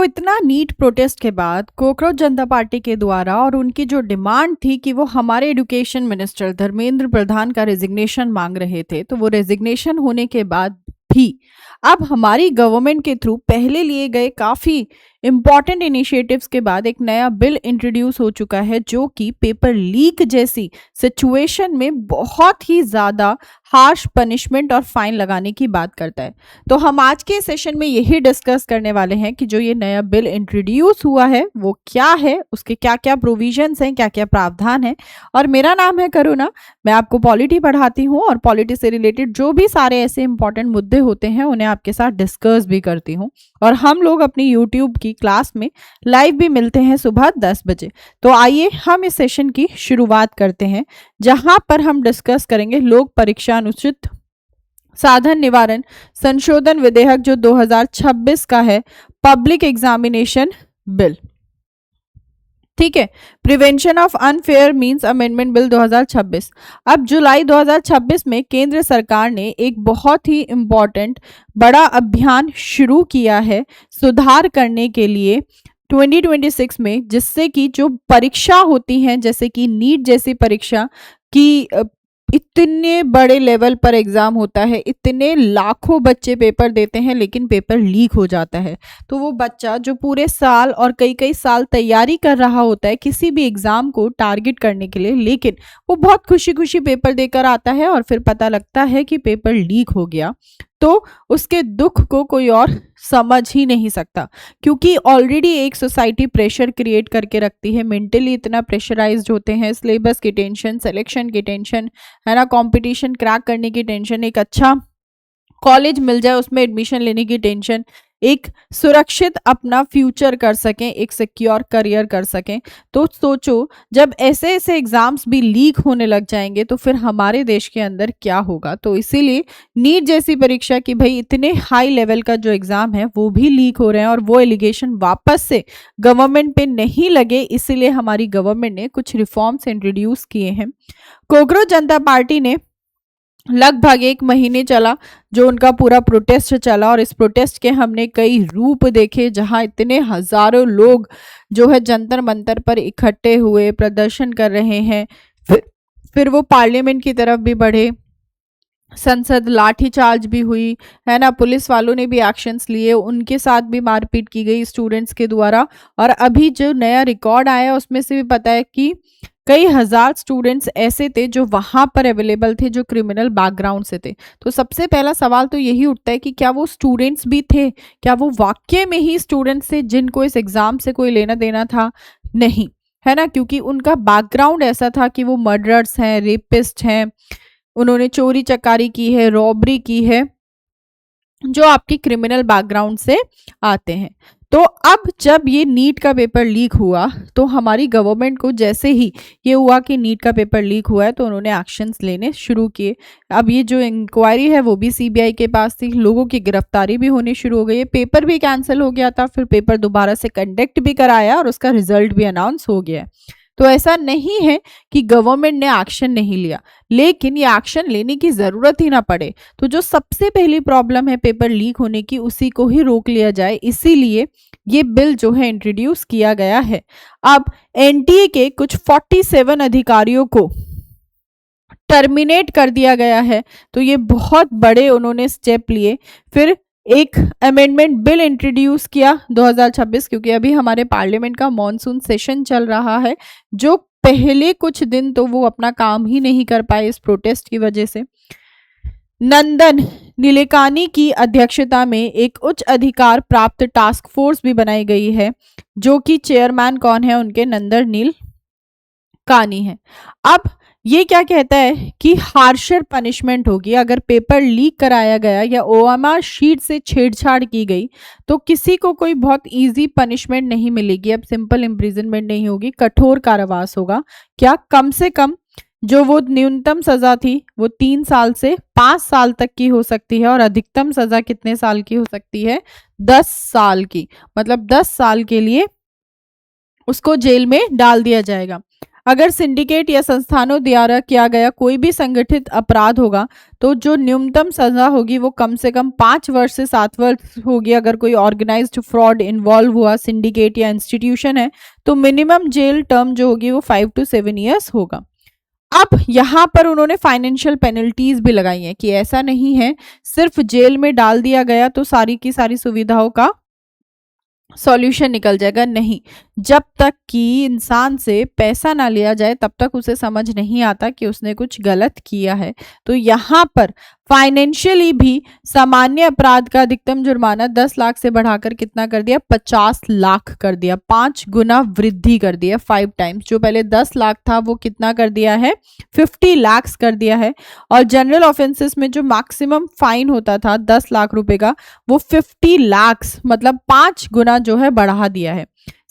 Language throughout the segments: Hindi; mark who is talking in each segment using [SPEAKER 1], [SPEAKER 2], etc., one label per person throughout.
[SPEAKER 1] तो इतना नीट प्रोटेस्ट के बाद कॉकरोच जनता पार्टी के द्वारा और उनकी जो डिमांड थी कि वो हमारे एजुकेशन मिनिस्टर धर्मेंद्र प्रधान का रेजिग्नेशन मांग रहे थे, तो वो रेजिग्नेशन होने के बाद भी अब हमारी गवर्नमेंट के थ्रू पहले लिए गए काफ़ी इम्पॉर्टेंट इनिशिएटिव्स के बाद एक नया बिल इंट्रोड्यूस हो चुका है जो कि पेपर लीक जैसी सिचुएशन में बहुत ही ज़्यादा हार्श पनिशमेंट और फाइन लगाने की बात करता है। तो हम आज के सेशन में यही डिस्कस करने वाले हैं कि जो ये नया बिल इंट्रोड्यूस हुआ है वो क्या है, उसके क्या क्या प्रोविजंस हैं, क्या क्या प्रावधान है। और मेरा नाम है करुणा, मैं आपको पॉलिटी पढ़ाती हूँ और पॉलिटी से रिलेटेड जो भी सारे ऐसे इंपॉर्टेंट मुद्दे होते हैं उन्हें आपके साथ डिस्कस भी करती हूँ। और हम लोग अपनी यूट्यूब की क्लास में लाइव भी मिलते हैं सुबह 10 बजे। तो आइए हम इस सेशन की शुरुआत करते हैं, जहां पर हम डिस्कस करेंगे लोक परीक्षा अनुचित साधन निवारण संशोधन विधेयक जो 2026 का है, पब्लिक एग्जामिनेशन बिल। ठीक है, prevention of unfair means amendment bill 2026। अब जुलाई 2026 में केंद्र सरकार ने एक बहुत ही इम्पॉर्टेंट बड़ा अभियान शुरू किया है सुधार करने के लिए 2026 में, जिससे कि जो परीक्षा होती हैं जैसे कि नीट जैसी परीक्षा की इतने बड़े लेवल पर एग्जाम होता है, इतने लाखों बच्चे पेपर देते हैं लेकिन पेपर लीक हो जाता है। तो वो बच्चा जो पूरे साल और कई कई साल तैयारी कर रहा होता है किसी भी एग्जाम को टारगेट करने के लिए, लेकिन वो बहुत खुशी खुशी पेपर देकर आता है और फिर पता लगता है कि पेपर लीक हो गया, तो उसके दुख को कोई और समझ ही नहीं सकता, क्योंकि ऑलरेडी एक सोसाइटी प्रेशर क्रिएट करके रखती है, मेंटली इतना प्रेशराइज्ड होते हैं, सिलेबस की टेंशन, सिलेक्शन की टेंशन है ना, कंपटीशन क्रैक करने की टेंशन, एक अच्छा कॉलेज मिल जाए उसमें एडमिशन लेने की टेंशन, एक सुरक्षित अपना फ्यूचर कर सकें, एक सिक्योर करियर कर सकें। तो सोचो जब ऐसे ऐसे एग्जाम्स भी लीक होने लग जाएंगे तो फिर हमारे देश के अंदर क्या होगा। तो इसीलिए नीट जैसी परीक्षा की भाई इतने हाई लेवल का जो एग्जाम है वो भी लीक हो रहे हैं और वो एलिगेशन वापस से गवर्नमेंट पे नहीं लगे, इसीलिए हमारी गवर्नमेंट ने कुछ रिफॉर्म्स इंट्रोड्यूस किए हैं। कॉकरोच जनता पार्टी ने लगभग 1 महीने चला जो उनका पूरा प्रोटेस्ट चला, और इस प्रोटेस्ट के हमने कई रूप देखे, जहां इतने हजारों लोग जो है जंतर मंतर पर इकट्ठे हुए प्रदर्शन कर रहे हैं। फिर वो पार्लियामेंट की तरफ भी बढ़े, संसद लाठीचार्ज भी हुई है ना, पुलिस वालों ने भी एक्शंस लिए, उनके साथ भी मारपीट की गई स्टूडेंट्स के द्वारा। और अभी जो नया रिकॉर्ड आया उसमें से भी पता है कि कई हजार स्टूडेंट्स ऐसे थे जो वहां पर अवेलेबल थे जो क्रिमिनल बैकग्राउंड से थे। तो सबसे पहला सवाल तो यही उठता है कि क्या वो स्टूडेंट्स भी थे, क्या वो वाकई में ही स्टूडेंट्स थे जिनको इस एग्जाम से कोई लेना देना था? नहीं, है ना, क्योंकि उनका बैकग्राउंड ऐसा था कि वो मर्डरर्स हैं, रेपिस्ट हैं, उन्होंने चोरी चकारी की है, रॉबरी की है, जो आपकी क्रिमिनल बैकग्राउंड से आते हैं। तो अब जब ये नीट का पेपर लीक हुआ तो हमारी गवर्नमेंट को जैसे ही ये हुआ कि नीट का पेपर लीक हुआ है तो उन्होंने एक्शंस लेने शुरू किए। अब ये जो इंक्वायरी है वो भी सीबीआई के पास थी, लोगों की गिरफ्तारी भी होनी शुरू हो गई है, पेपर भी कैंसिल हो गया था, फिर पेपर दोबारा से कंडक्ट भी कराया और उसका रिजल्ट भी अनाउंस हो गया है। तो ऐसा नहीं है कि गवर्नमेंट ने एक्शन नहीं लिया, लेकिन ये एक्शन लेने की जरूरत ही ना पड़े। तो जो सबसे पहली प्रॉब्लम है पेपर लीक होने की, उसी को ही रोक लिया जाए, इसीलिए ये बिल जो है इंट्रोड्यूस किया गया है। अब एनटीए के कुछ 47 अधिकारियों को टर्मिनेट कर दिया गया है, तो ये बहुत बड़े उन्होंने स्टेप लिए। फिर एक अमेंडमेंट बिल इंट्रोड्यूस किया 2026, क्योंकि अभी हमारे पार्लियामेंट का मॉनसून सेशन चल रहा है, जो पहले कुछ दिन तो वो अपना काम ही नहीं कर पाए इस प्रोटेस्ट की वजह से। नंदन नीलेकानी की अध्यक्षता में एक उच्च अधिकार प्राप्त टास्क फोर्स भी बनाई गई है, जो कि चेयरमैन कौन है उनके, नंदन नील कानी है। अब ये क्या कहता है कि हार्शर पनिशमेंट होगी अगर पेपर लीक कराया गया या ओएमआर शीट से छेड़छाड़ की गई, तो किसी को कोई बहुत इजी पनिशमेंट नहीं मिलेगी। अब सिंपल इम्प्रिजनमेंट नहीं होगी, कठोर कारावास होगा। क्या कम से कम जो वो न्यूनतम सजा थी वो 3 साल से 5 साल तक की हो सकती है, और अधिकतम सजा कितने साल की हो सकती है? 10 साल की। मतलब 10 साल के लिए उसको जेल में डाल दिया जाएगा। अगर सिंडिकेट या संस्थानों द्वारा किया गया कोई भी संगठित अपराध होगा तो जो न्यूनतम सजा होगी वो कम से कम 5 वर्ष से 7 वर्ष होगी। अगर कोई ऑर्गेनाइज्ड फ्रॉड इन्वॉल्व हुआ सिंडिकेट या इंस्टीट्यूशन है तो मिनिमम जेल टर्म जो होगी वो 5 to 7 years होगा। अब यहाँ पर उन्होंने फाइनेंशियल पेनल्टीज भी लगाई हैं कि ऐसा नहीं है सिर्फ जेल में डाल दिया गया तो सारी की सारी सुविधाओं का सॉल्यूशन निकल जाएगा, नहीं। जब तक कि इंसान से पैसा ना लिया जाए तब तक उसे समझ नहीं आता कि उसने कुछ गलत किया है। तो यहाँ पर फाइनेंशियली भी सामान्य अपराध का अधिकतम जुर्माना 10 लाख से बढ़ाकर कितना कर दिया, 50 लाख कर दिया, 5 गुना वृद्धि कर दिया, 5 टाइम्स। जो पहले 10 लाख था वो कितना कर दिया है, 50 लाख कर दिया है। और जनरल ऑफेंसेस में जो मैक्सिमम फाइन होता था 10 लाख रुपए का वो 50 लाख मतलब 5 गुना जो है बढ़ा दिया है।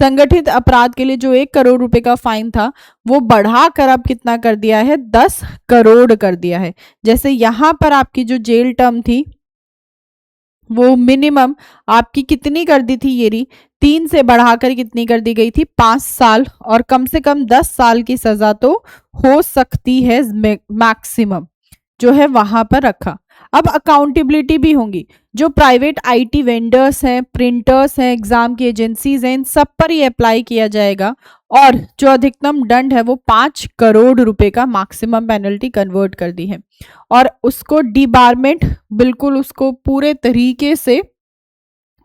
[SPEAKER 1] संगठित अपराध के लिए जो 1 करोड़ रुपए का फाइन था वो बढ़ाकर अब कितना कर दिया है, 10 करोड़ कर दिया है। जैसे यहाँ पर आपकी जो जेल टर्म थी वो मिनिमम आपकी कितनी कर दी थी, ये रही 3 से बढ़ाकर कितनी कर दी गई थी, 5 साल, और कम से कम 10 साल की सजा तो हो सकती है मैक्सिमम जो है वहां पर रखा। अब अकाउंटेबिलिटी भी होंगी। जो प्राइवेट आईटी वेंडर्स हैं, प्रिंटर्स हैं, एग्जाम की एजेंसीज हैं, इन सब पर ये अप्लाई किया जाएगा। और जो अधिकतम दंड है वो 5 करोड़ रुपए का मैक्सिमम पेनल्टी कन्वर्ट कर दी है। और उसको डिबारमेंट बिल्कुल उसको पूरे तरीके से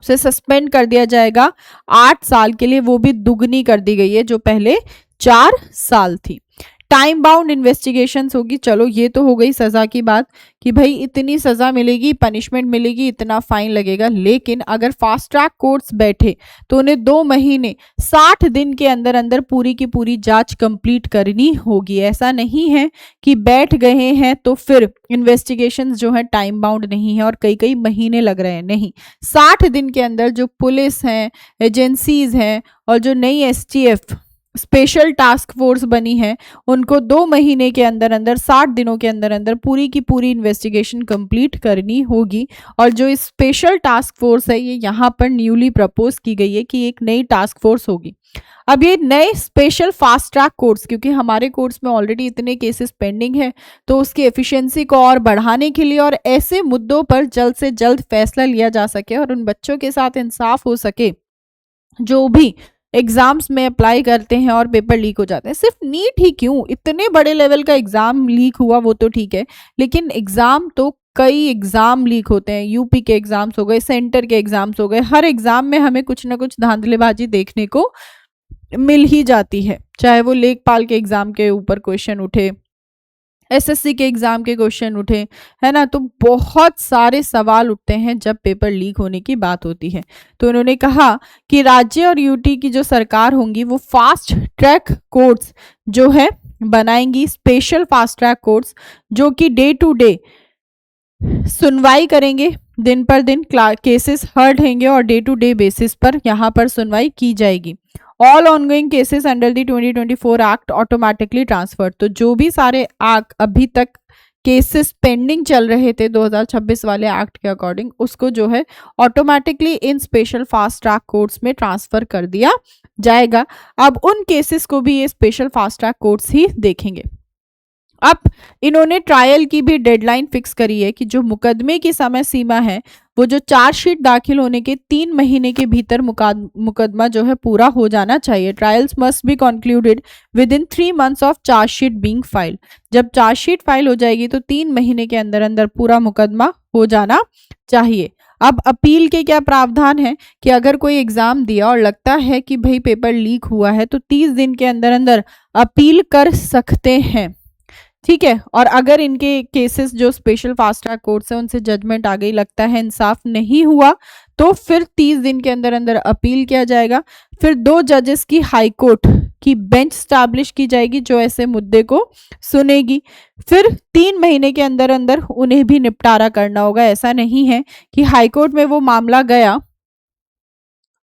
[SPEAKER 1] उसे सस्पेंड कर दिया जाएगा 8 साल के लिए, वो भी दुगनी कर दी गई है जो पहले 4 साल थी। टाइम बाउंड इन्वेस्टिगेशंस होगी। चलो ये तो हो गई सजा की बात कि भाई इतनी सजा मिलेगी, पनिशमेंट मिलेगी, इतना फाइन लगेगा। लेकिन अगर फास्ट ट्रैक कोर्ट्स बैठे तो उन्हें 2 महीने 60 दिन के अंदर अंदर पूरी की पूरी जांच कंप्लीट करनी होगी। ऐसा नहीं है कि बैठ गए हैं तो फिर इन्वेस्टिगेशंस जो है टाइम बाउंड नहीं है और कई कई महीने लग रहे हैं, नहीं। 60 दिन के अंदर जो पुलिस हैं, एजेंसीज हैं और जो नई STF स्पेशल टास्क फोर्स बनी है उनको 2 महीने के अंदर अंदर 60 दिनों के अंदर अंदर पूरी की पूरी इन्वेस्टिगेशन कंप्लीट करनी होगी। और जो इस स्पेशल टास्क फोर्स है ये यहाँ पर न्यूली प्रपोज की गई है कि एक नई टास्क फोर्स होगी। अब ये नए स्पेशल फास्ट ट्रैक कोर्ट्स, क्योंकि हमारे कोर्ट्स में ऑलरेडी इतने केसेस पेंडिंग है तो उसकी एफिशिएंसी को और बढ़ाने के लिए और ऐसे मुद्दों पर जल्द से जल्द फैसला लिया जा सके और उन बच्चों के साथ इंसाफ हो सके जो भी एग्जाम्स में अप्लाई करते हैं और पेपर लीक हो जाते हैं। सिर्फ नीट ही क्यों, इतने बड़े लेवल का एग्जाम लीक हुआ वो तो ठीक है, लेकिन एग्जाम तो कई एग्जाम लीक होते हैं। यूपी के एग्जाम्स हो गए, सेंटर के एग्जाम्स हो गए, हर एग्जाम में हमें कुछ ना कुछ धांधलेबाजी देखने को मिल ही जाती है। चाहे वो लेखपाल के एग्जाम के ऊपर क्वेश्चन उठे, SSC के एग्जाम के क्वेश्चन उठे, है ना, तो बहुत सारे सवाल उठते हैं जब पेपर लीक होने की बात होती है। तो उन्होंने कहा कि राज्य और यूटी की जो सरकार होंगी वो फास्ट ट्रैक कोर्ट्स जो है बनाएंगी, स्पेशल फास्ट ट्रैक कोर्ट्स जो कि डे टू डे सुनवाई करेंगे, दिन पर दिन केसेस हर्ड होंगे और डे टू डे बेसिस पर यहाँ पर सुनवाई की जाएगी। All ongoing cases under the 2024 act automatically transfer. तो जो भी सारे अभी तक केसेस पेंडिंग चल रहे थे 2026 वाले एक्ट के अकॉर्डिंग, उसको जो है ऑटोमेटिकली इन स्पेशल फास्ट ट्रैक कोर्ट्स में ट्रांसफर कर दिया जाएगा। अब उन केसेस को भी ये स्पेशल फास्ट ट्रैक कोर्ट्स ही देखेंगे। अब इन्होंने ट्रायल की भी डेडलाइन फिक्स करी है कि जो मुकदमे की समय सीमा है वो जो चार्जशीट दाखिल होने के 3 महीने के भीतर मुकदमा जो है पूरा हो जाना चाहिए। Trials must be concluded with in 3 months of chargesheet being filed. जब चार्जशीट फाइल हो जाएगी तो 3 महीने के अंदर अंदर पूरा मुकदमा हो जाना चाहिए। अब अपील के क्या प्रावधान है कि अगर कोई एग्जाम दिया और लगता है कि भाई पेपर लीक हुआ है तो 30 दिन के अंदर अंदर अपील कर सकते हैं, ठीक है। और अगर इनके केसेस जो स्पेशल फास्ट ट्रैक कोर्ट्स है उनसे जजमेंट आ गई, लगता है इंसाफ नहीं हुआ, तो फिर 30 दिन के अंदर अंदर अपील किया जाएगा। फिर 2 जजेस की हाई कोर्ट की बेंच स्टैब्लिश की जाएगी जो ऐसे मुद्दे को सुनेगी। फिर 3 महीने के अंदर अंदर उन्हें भी निपटारा करना होगा। ऐसा नहीं है कि हाई कोर्ट में वो मामला गया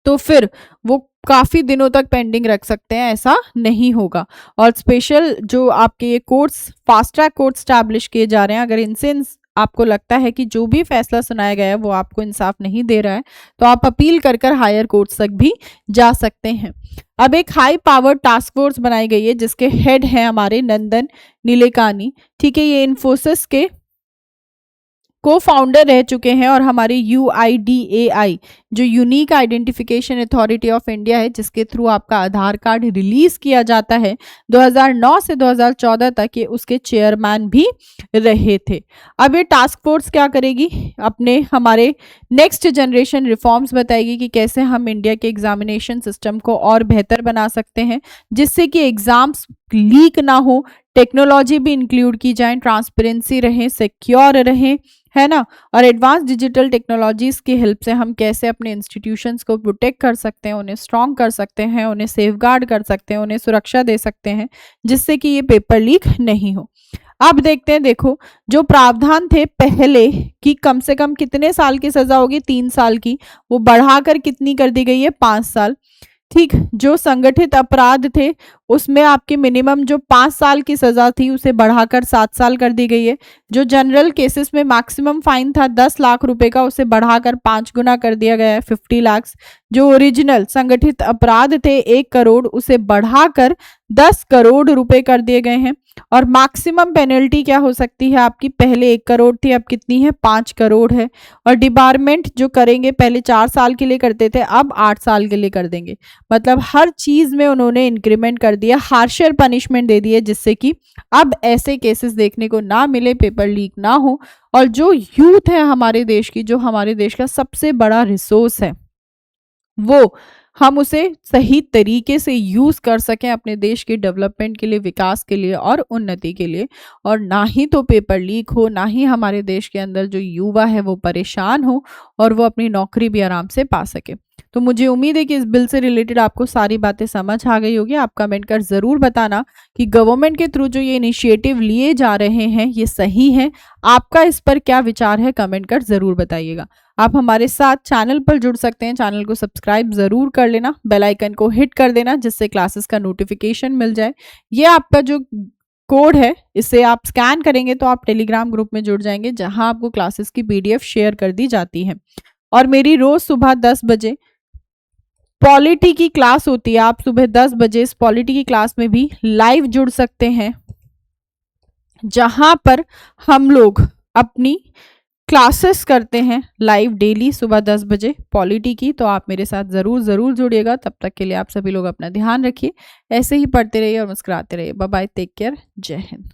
[SPEAKER 1] तो फिर वो काफी दिनों तक पेंडिंग रख सकते हैं, ऐसा नहीं होगा। और स्पेशल जो आपके ये courts fast track court establish किए जा रहे हैं, अगर इनसे आपको लगता है कि जो भी फैसला सुनाया गया है वो आपको इंसाफ नहीं दे रहा है, तो आप अपील कर कर हायर कोर्ट तक भी जा सकते हैं। अब एक हाई पावर टास्क फोर्स बनाई गई है जिसके हेड हैं हमारे नंदन नीलेकानी। ठीक है, ये इन्फोसिस के को फाउंडर रह चुके हैं और हमारे UIDAI जो unique identification authority of India है, जिसके थ्रू आपका आधार कार्ड रिलीज किया जाता है, 2009 से 2014 तक ये उसके चेयरमैन भी रहे थे। अब ये टास्क फोर्स क्या करेगी, अपने हमारे नेक्स्ट जनरेशन रिफॉर्म्स बताएगी कि कैसे हम इंडिया के एग्जामिनेशन सिस्टम को और बेहतर बना सकते हैं, जिससे कि एग्जाम्स लीक ना हो, टेक्नोलॉजी भी इंक्लूड की जाए, ट्रांसपेरेंसी रहे, सिक्योर रहे, है ना, और एडवांस डिजिटल टेक्नोलॉजीज की हेल्प से हम कैसे अपने इंस्टीट्यूशंस को प्रोटेक्ट कर सकते हैं, उन्हें स्ट्रॉन्ग कर सकते हैं, उन्हें सेफगार्ड कर सकते हैं, उन्हें सुरक्षा दे सकते हैं, जिससे कि ये पेपर लीक नहीं हो। अब देखते हैं, देखो जो प्रावधान थे पहले कि कम से कम कितने साल की सजा होगी, 3 साल की, वो बढ़ाकर कितनी कर दी गई है, 5 साल। ठीक, जो संगठित अपराध थे उसमें आपकी मिनिमम जो 5 साल की सजा थी उसे बढ़ाकर 7 साल कर दी गई है। जो जनरल केसेस में मैक्सिमम फाइन था 10 लाख रुपए का, उसे बढ़ाकर 5 गुना कर दिया गया है, 50 लाख। जो ओरिजिनल संगठित अपराध थे 1 करोड़, उसे बढ़ाकर 10 करोड़ रुपए कर दिए गए हैं। और मैक्सिमम पेनल्टी क्या हो सकती है आपकी, पहले 1 करोड़ थी, अब कितनी है, 5 करोड़ है। और डिबारमेंट जो करेंगे, पहले 4 साल के लिए करते थे, अब 8 साल के लिए कर देंगे। मतलब हर चीज में उन्होंने इंक्रीमेंट कर दिया, हार्शर पनिशमेंट दे दी है, जिससे कि अब ऐसे केसेस देखने को ना मिले, पेपर लीक ना हो। और जो यूथ है हमारे देश की, जो हमारे देश का सबसे बड़ा रिसोर्स है, वो हम उसे सही तरीके से यूज कर सकें अपने देश के डेवलपमेंट के लिए, विकास के लिए और उन्नति के लिए। और ना ही तो पेपर लीक हो, ना ही हमारे देश के अंदर जो युवा है वो परेशान हो, और वो अपनी नौकरी भी आराम से पा सके। तो मुझे उम्मीद है कि इस बिल से रिलेटेड आपको सारी बातें समझ आ गई होगी। आप कमेंट कर जरूर बताना कि गवर्नमेंट के थ्रू जो ये इनिशिएटिव लिए जा रहे हैं ये सही है, आपका इस पर क्या विचार है, कमेंट कर जरूर बताइएगा। आप हमारे साथ चैनल पर जुड़ सकते हैं, चैनल को सब्सक्राइब जरूर कर लेना, बेल आइकन को हिट कर देना जिससे क्लासेस का नोटिफिकेशन मिल जाए। ये आपका जो कोड है इसे आप स्कैन करेंगे तो आप टेलीग्राम ग्रुप में जुड़ जाएंगे, जहां आपको क्लासेस की PDF शेयर कर दी जाती है। और मेरी रोज सुबह 10 बजे पॉलिटी की क्लास होती है, आप सुबह 10 बजे इस पॉलिटी की क्लास में भी लाइव जुड़ सकते हैं, जहां पर हम लोग अपनी क्लासेस करते हैं लाइव डेली सुबह 10 बजे पॉलिटी की। तो आप मेरे साथ जरूर जुड़िएगा। तब तक के लिए आप सभी लोग अपना ध्यान रखिए, ऐसे ही पढ़ते रहिए और मुस्कुराते रहिए। बाय बाय, टेक केयर, जय हिंद।